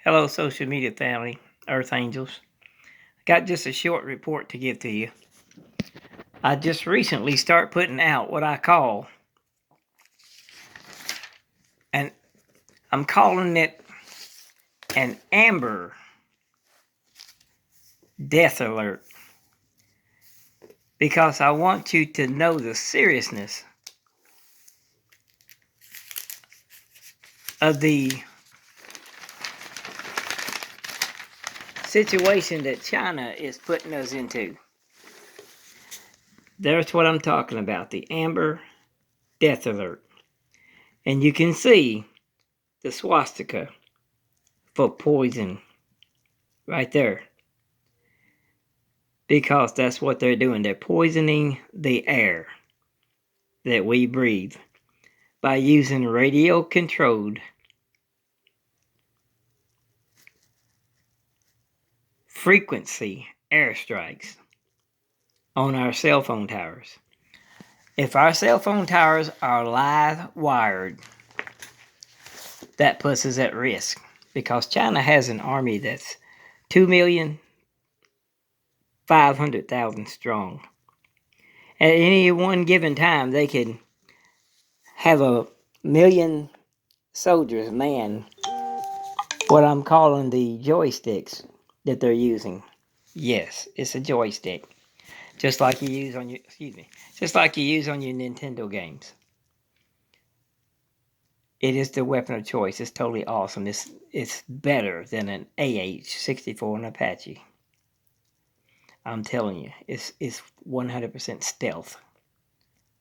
Hello, social media family, Earth Angels. I got just a short report to give to you. I just recently start putting out what I call, and I'm calling it an Amber Death Alert, because I want you to know the seriousness of the situation that China is putting us into. That's what I'm talking about, the Amber Death Alert. And you can see the swastika for poison right there, because that's what they're doing. They're poisoning the air that we breathe by using radio-controlled frequency airstrikes on our cell phone towers. If our cell phone towers are live wired, that puts us at risk, because China has an army that's 2,500,000 strong. At any one given time, they can have 1,000,000 soldiers man what I'm calling the joysticks that they're using. Yes, it's a joystick, just like you use on your Nintendo games. It is the weapon of choice. It's totally awesome. It's better than an AH-64 and Apache. I'm telling you, it's 100% stealth.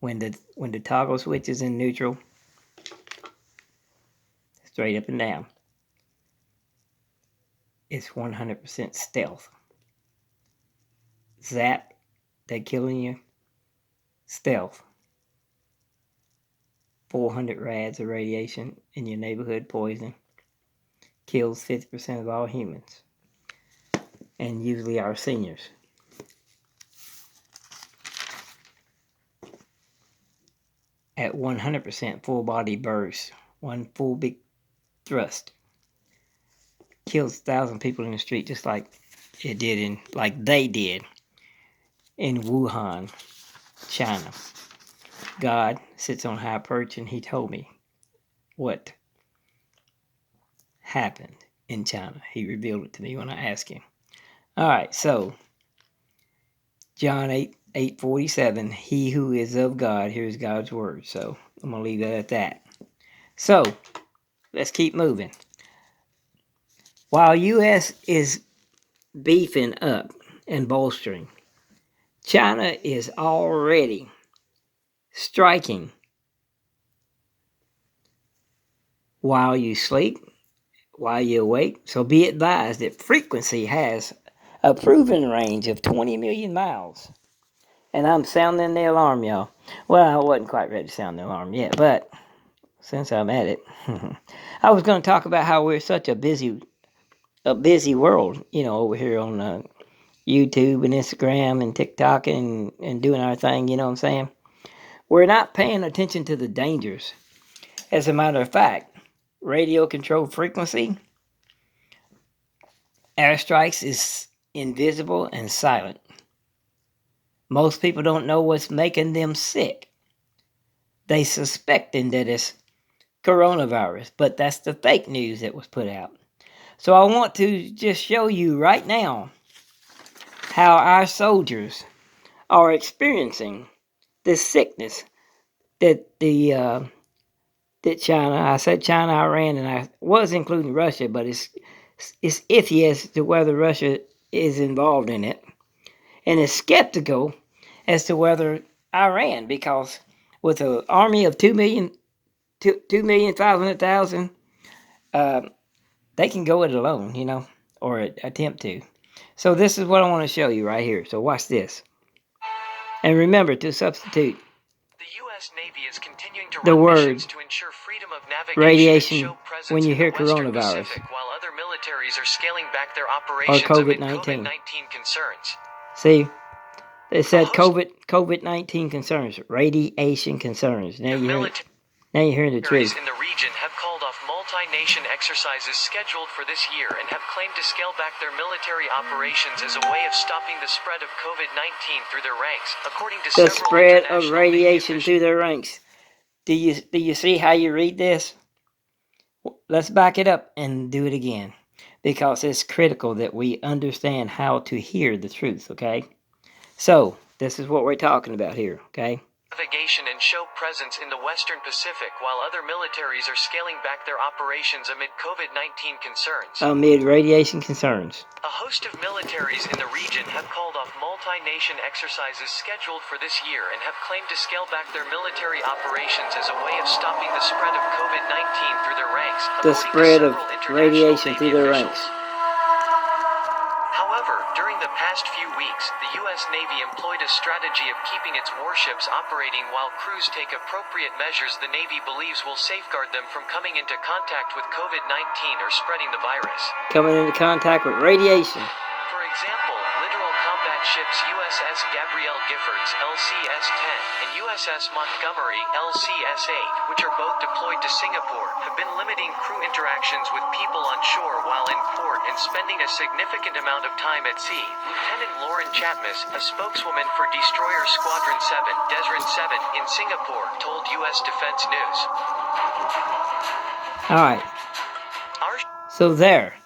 When the toggle switch is in neutral, straight up and down, it's 100% stealth. Zap, they're killing you. Stealth. 400 rads of radiation in your neighborhood poison. Kills 50% of all humans, and usually our seniors. At 100% full body burst, one full big thrust, kills 1,000 people in the street, just like they did in Wuhan, China. God sits on high perch, and he told me what happened in China. He revealed it to me when I asked him. All right, so John 8:47, he who is of God hears God's word. So I'm going to leave that at that. So let's keep moving. While U.S. is beefing up and bolstering, China is already striking while you sleep, while you awake. So be advised that frequency has a proven range of 20 million miles. And I'm sounding the alarm, y'all. Well, I wasn't quite ready to sound the alarm yet, but since I'm at it, I was going to talk about how we're such a busy world, over here on YouTube and Instagram and TikTok and doing our thing, you know what I'm saying? We're not paying attention to the dangers. As a matter of fact, radio-controlled frequency airstrikes is invisible and silent. Most people don't know what's making them sick. They suspecting that it's coronavirus, but that's the fake news that was put out. So I want to just show you right now how our soldiers are experiencing this sickness that that China, I said China, Iran, and I was including Russia, but it's iffy as to whether Russia is involved in it, and is skeptical as to whether Iran, because with an army of 2,500,000, they can go it alone, or attempt to. So this is what I want to show you right here. So watch this. And remember to substitute the U.S. Navy is continuing to the run word missions to ensure freedom of navigation radiation and show presence when you in hear the Western coronavirus Pacific, while other militaries are scaling back their or operations amid COVID-19. COVID-19 concerns. See, it said COVID-19 concerns, radiation concerns. Now you're hearing the truth. In the region have called off multi-nation exercises scheduled for this year and have claimed to scale back their military operations as a way of stopping the spread of COVID-19 through their ranks, according to The several spread of international radiation Navy through their ranks. Do you see how you read this? Let's back it up and do it again, because it's critical that we understand how to hear the truth, okay? So, this is what we're talking about here, okay? navigation and show presence in the Western Pacific, while other militaries are scaling back their operations amid COVID-19 concerns. Amid radiation concerns. A host of militaries in the region have called off multi-nation exercises scheduled for this year and have claimed to scale back their military operations as a way of stopping the spread of COVID-19 through their ranks, The spread of radiation through their ranks. However, during the past few weeks, the U.S. Navy employed a strategy of keeping its warships operating while crews take appropriate measures the Navy believes will safeguard them from coming into contact with COVID-19 or spreading the virus. Coming into contact with radiation. For example, littoral combat ships USS Gabrielle Giffords LCS-10 and USS Montgomery LCS-8, which are both deployed to Singapore, have been limiting crew interactions with people on shore while in port and spending a significant amount of time at sea. Lieutenant Lauren Chatmas, a spokeswoman for Destroyer Squadron 7, Desrin 7, in Singapore, told U.S. Defense News. Alright. So there.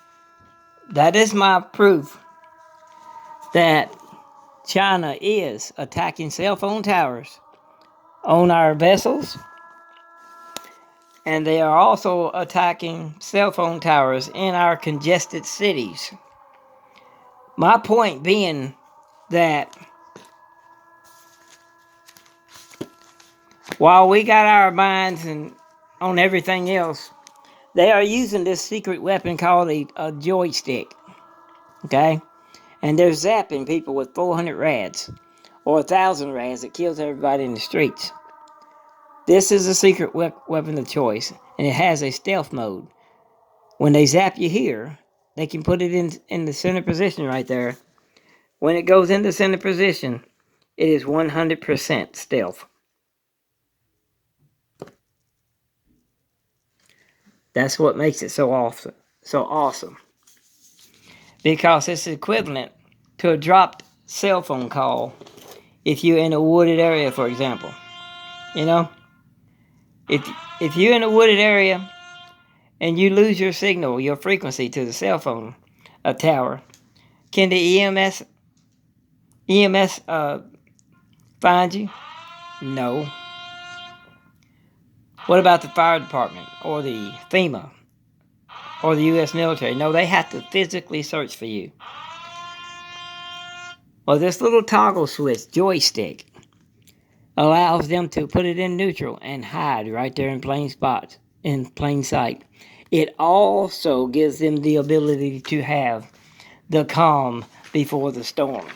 That is my proof that China is attacking cell phone towers on our vessels, and they are also attacking cell phone towers in our congested cities. My point being that while we got our minds on everything else, they are using this secret weapon called a joystick, okay? And they're zapping people with 400 rads or 1,000 rads that kills everybody in the streets. This is a secret weapon of choice, and it has a stealth mode. When they zap you here, they can put it in the center position right there. When it goes into center position, it is 100% stealth. That's what makes it so awesome. Because it's equivalent to a dropped cell phone call if you're in a wooded area, for example. You know? If you're in a wooded area and you lose your signal, your frequency to the cell phone, a tower, can the EMS find you? No. What about the fire department or the FEMA or the U.S. military? No, they have to physically search for you. Well, this little toggle switch joystick allows them to put it in neutral and hide right there in plain sight. It also gives them the ability to have the calm before the storm.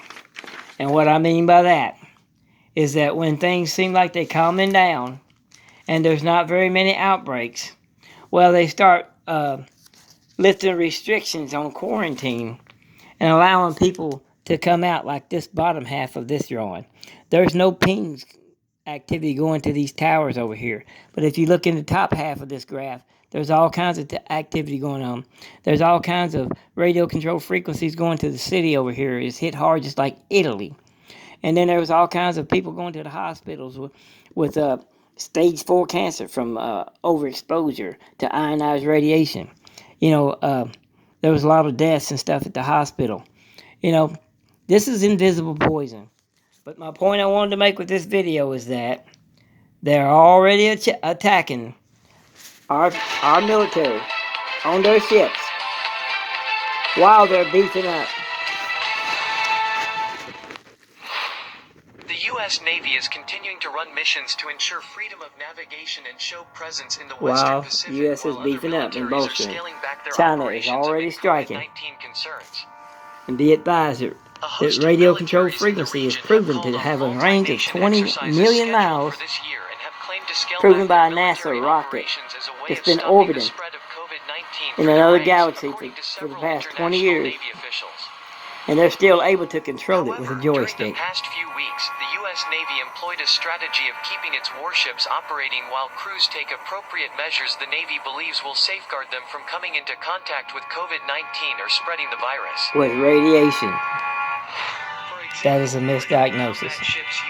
And what I mean by that is that when things seem like they're calming down and there's not very many outbreaks, well, they start lifting restrictions on quarantine and allowing people to come out like this bottom half of this drawing. There's no pings activity going to these towers over here. But if you look in the top half of this graph, there's all kinds of activity going on. There's all kinds of radio control frequencies going to the city over here. It's hit hard just like Italy. And then there was all kinds of people going to the hospitals with stage 4 cancer from overexposure to ionized radiation. You know, there was a lot of deaths and stuff at the hospital. You know, this is invisible poison. But my point I wanted to make with this video is that they're already attacking our military on their ships while they're beefing up. The U.S. Navy is continuing to run missions to ensure freedom of navigation and show presence in the Western Pacific. While U.S. is beefing up and bolstering, China is already striking. And be advised that radio control frequency is proven to have a range of 20 million miles, proven by a NASA rocket that's been orbiting in another galaxy for the past 20 years. And they're still able to control it with a joystick. During the past few weeks, the U.S. Navy employed a strategy of keeping its warships operating while crews take appropriate measures the Navy believes will safeguard them from coming into contact with COVID-19 or spreading the virus. With radiation. For example, That is a literal misdiagnosis. combat ships